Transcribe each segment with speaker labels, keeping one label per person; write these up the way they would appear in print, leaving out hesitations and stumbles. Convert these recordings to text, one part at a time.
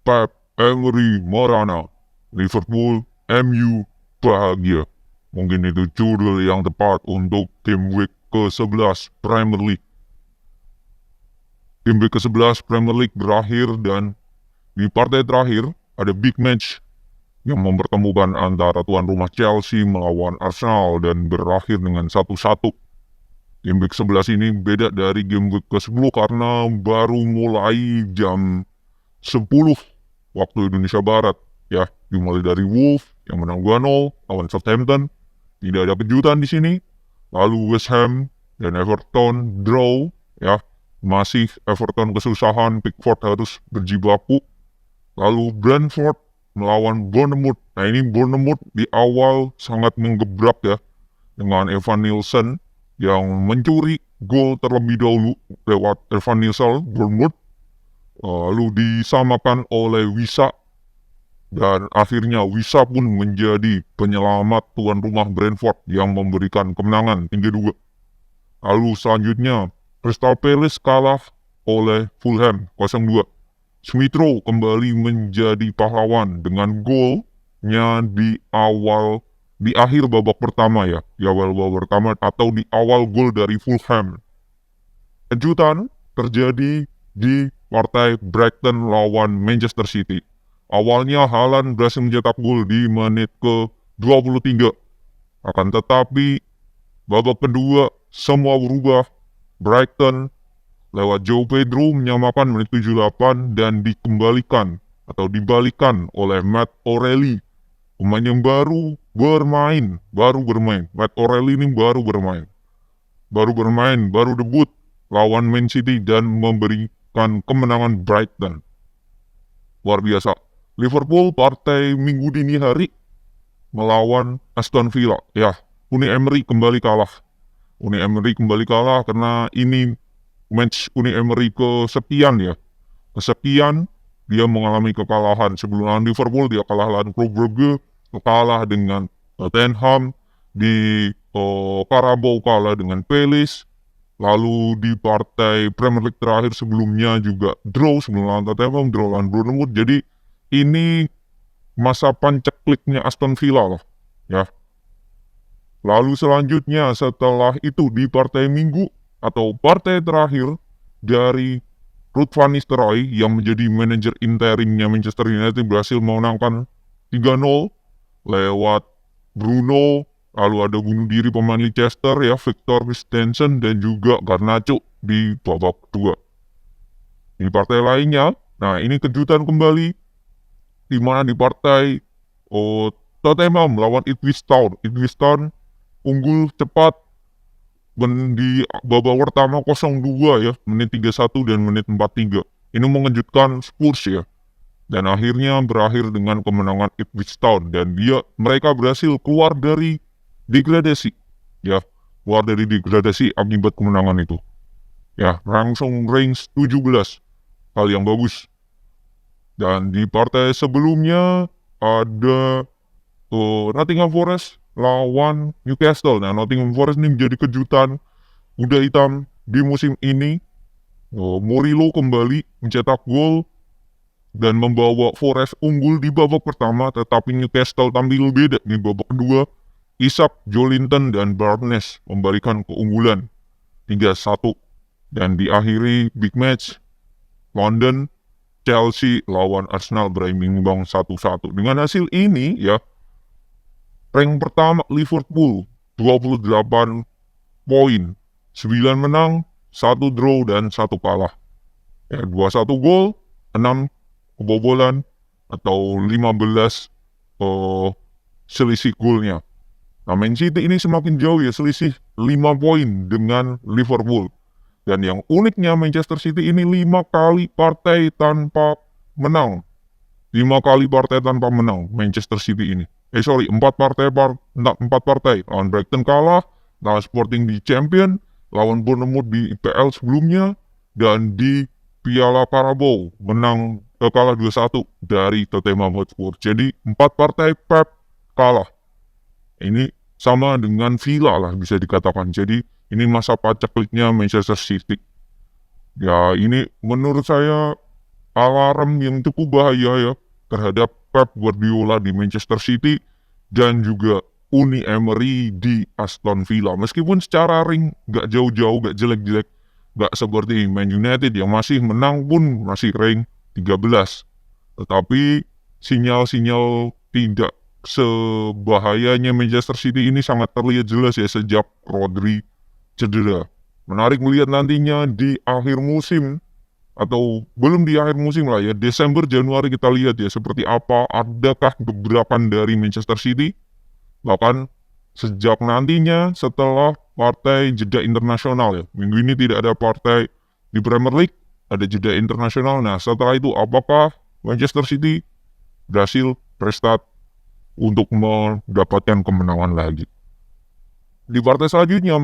Speaker 1: Pep Emery Morana, Liverpool MU bahagia. Mungkin itu judul yang tepat untuk game week ke-11 Premier League. Game week ke-11 Premier League berakhir dan di partai terakhir ada big match yang mempertemukan antara tuan rumah Chelsea melawan Arsenal dan berakhir dengan 1-1. Game week 11 ini beda dari game week ke-10 karena baru mulai jam 10 waktu Indonesia Barat. Ya, dimulai dari Wolves yang menang 2-0 lawan Southampton. Tidak ada kejutan di sini. Lalu West Ham dan Everton draw. Ya, masih Everton kesusahan, Pickford harus berjibaku. Lalu Brentford melawan Bournemouth. Nah, ini Bournemouth di awal sangat menggebrak ya, dengan Evan Nielsen yang mencuri gol terlebih dahulu lewat Evan Nielsen Bournemouth. Lalu disamakan oleh Wisa, dan akhirnya Wisa pun menjadi penyelamat tuan rumah Brentford yang memberikan kemenangan 3-2. Lalu selanjutnya Crystal Palace kalah oleh Fulham 0-2. Smith Rowe kembali menjadi pahlawan dengan golnya di akhir babak pertama ya, di awal babak pertama atau di awal gol dari Fulham. Kejutan terjadi di partai Brighton lawan Manchester City. Awalnya Haaland berhasil mencetak gol di menit ke-23. Akan tetapi babak kedua semua berubah. Brighton lewat Joe Pedro menyamakan menit 78 dan dikembalikan atau dibalikan oleh Matt O'Reilly. Pemain yang baru bermain. Matt O'Reilly ini baru bermain, baru debut lawan Man City dan memberikan kemenangan Brighton. Luar biasa. Liverpool partai minggu dini hari melawan Aston Villa. Ya, Unai Emery kembali kalah. Karena ini match Unai Emery kesekian ya. Kesekian dia mengalami kekalahan. Sebelum lawan Liverpool dia kalah lawan Klub Brugge, kalah dengan Tottenham, di Carabao kalah dengan Palace. Lalu di partai Premier League terakhir sebelumnya juga draw sebelum lawan Tottenham, draw lawan Bournemouth. Jadi ini masa pancakliknya Aston Villa lah ya. Lalu selanjutnya setelah itu di partai minggu atau partai terakhir dari Ruud van Nistelrooy yang menjadi manajer interimnya Manchester United berhasil memenangkan 3-0 lewat Bruno. Lalu ada bunuh diri pemain Leicester ya, Victor Christensen dan juga Garnacho di babak kedua. Di partai lainnya, nah ini kejutan kembali, di mana di partai Tottenham melawan Ipswich Town. Ipswich Town unggul cepat di babak pertama 0-2 ya, menit 31 dan menit 43. Ini mengejutkan Spurs ya. Dan akhirnya berakhir dengan kemenangan Ipswich Town dan mereka berhasil keluar dari degradasi ya, akibat kemenangan itu ya, langsung range 17, hal yang bagus. Dan di partai sebelumnya ada Nottingham Forest lawan Newcastle. Nah, Nottingham Forest ini menjadi kejutan kuda hitam di musim ini. Murillo kembali mencetak gol dan membawa Forest unggul di babak pertama, tetapi Newcastle tampil beda di babak kedua. Isak, Joelinton, dan Barnes memberikan keunggulan 3-1. Dan diakhiri big match London Chelsea lawan Arsenal berimbang 1-1. Dengan hasil ini ya, rank pertama Liverpool 28 poin, 9 menang, 1 draw dan 1 kalah. Ya, 21 gol, 6 kebobolan atau 15 selisih golnya. Nah, Man City ini semakin jauh ya, selisih 5 poin dengan Liverpool. Dan yang uniknya Manchester City ini 5 kali partai tanpa menang. 5 kali partai tanpa menang Manchester City ini. 4 partai. Lawan Brighton kalah, lawan Sporting di Champion, lawan Bournemouth di IPL sebelumnya, dan di Piala Carabao menang kalah 2-1 dari Tottenham Hotspur. Jadi 4 partai Pep kalah. Ini sama dengan Villa lah bisa dikatakan. Jadi ini masa pacekliknya Manchester City. Ya, ini menurut saya alarm yang cukup bahaya ya terhadap Pep Guardiola di Manchester City dan juga Unai Emery di Aston Villa. Meskipun secara ring gak jauh-jauh, gak jelek-jelek, gak seperti Man United yang masih menang pun masih ring 13. Tetapi sinyal-sinyal tidak sebahayanya Manchester City ini sangat terlihat jelas ya sejak Rodri cedera. Menarik melihat nantinya di akhir musim atau belum di akhir musim lah ya, Desember Januari kita lihat ya seperti apa, adakah gebrakan dari Manchester City. Bahkan sejak nantinya setelah partai jeda internasional ya, minggu ini tidak ada partai di Premier League, ada jeda internasional. Nah setelah itu apakah Manchester City berhasil restart untuk mendapatkan kemenangan lagi? Di partai selanjutnya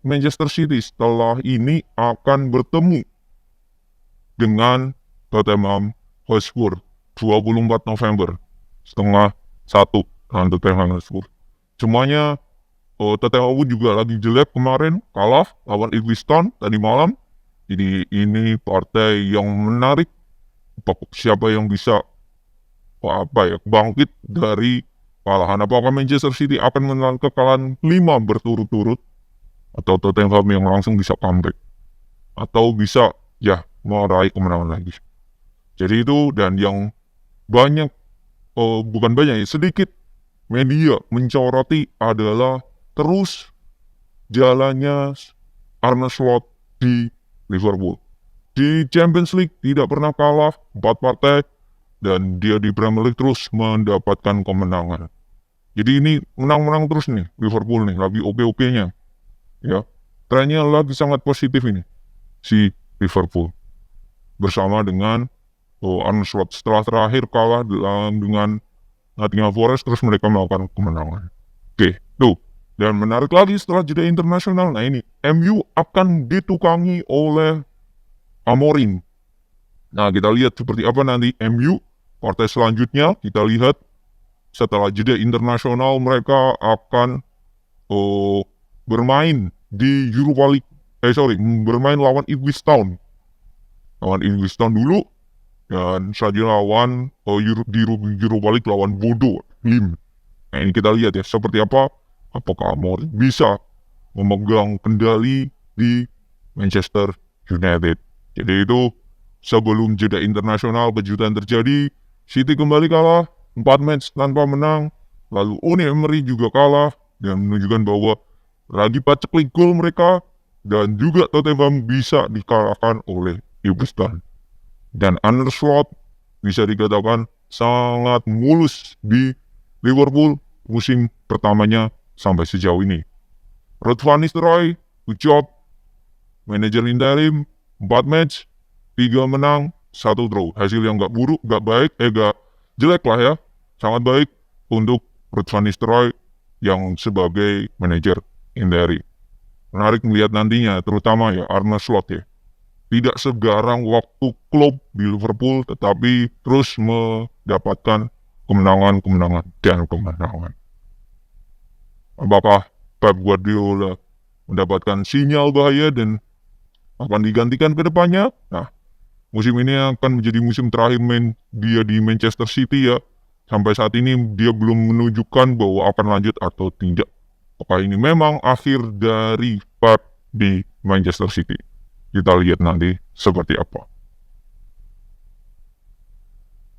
Speaker 1: Manchester City setelah ini akan bertemu dengan Tottenham Hotspur 24 November setengah 1 dengan Tottenham Hotspur. Semuanya Tottenham juga lagi jelek kemarin, kalah lawan Ipswich Town tadi malam. Jadi ini partai yang menarik. Siapa yang bisa bangkit dari kekalahan? Apakah Manchester City akan menelan kekalahan 5 berturut-turut, atau Tottenham yang langsung bisa comeback, atau bisa ya meraih kemenangan lagi. Jadi itu, dan yang banyak bukan banyak ya, sedikit media mencoroti adalah terus jalannya Arne Slot di Liverpool. Di Champions League tidak pernah kalah 4 partai, dan dia di Premier League terus mendapatkan kemenangan. Jadi ini menang-menang terus nih Liverpool nih, lagi oke-okenya ya. Trennya lagi sangat positif ini si Liverpool bersama dengan Arne Slot. Setelah terakhir kalah dengan Nottingham Forest, terus mereka melakukan kemenangan. Oke, tuh. Dan menarik lagi setelah jeda internasional, nah ini MU akan ditukangi oleh Amorim. Nah kita lihat seperti apa nanti MU partai selanjutnya. Kita lihat setelah jeda internasional mereka akan bermain di Europa League. Bermain lawan Ipswich Town. Lawan Ipswich Town dulu, dan selanjutnya lawan di Europa League lawan Bodo Glimt. Nah ini kita lihat ya seperti apa, apakah Amorim bisa memegang kendali di Manchester United. Jadi itu sebelum jeda internasional kejutan terjadi. City kembali kalah 4 match tanpa menang, lalu Unai Emery juga kalah dan menunjukkan bahwa lagi paceklik gol mereka, dan juga Tottenham bisa dikalahkan oleh Ipswich Town. Dan Arne Slot bisa dikatakan sangat mulus di Liverpool musim pertamanya sampai sejauh ini. Ruud van Nistelrooy, good job. Manajer interim, 4 match, 3 menang, 1 draw. Hasil yang gak buruk, gak baik, gak jelek lah ya. Sangat baik untuk Ruud van Nistelrooy yang sebagai manajer interim. Menarik melihat nantinya, terutama ya Arne Slot ya. Tidak segarang waktu Klopp di Liverpool, tetapi terus mendapatkan kemenangan dan kemenangan. Apakah Pep Guardiola mendapatkan sinyal bahaya dan akan digantikan ke depannya? Nah, musim ini akan menjadi musim terakhir dia di Manchester City ya. Sampai saat ini dia belum menunjukkan bahwa akan lanjut atau tidak. Apakah ini memang akhir dari Pep di Manchester City? Kita lihat nanti seperti apa.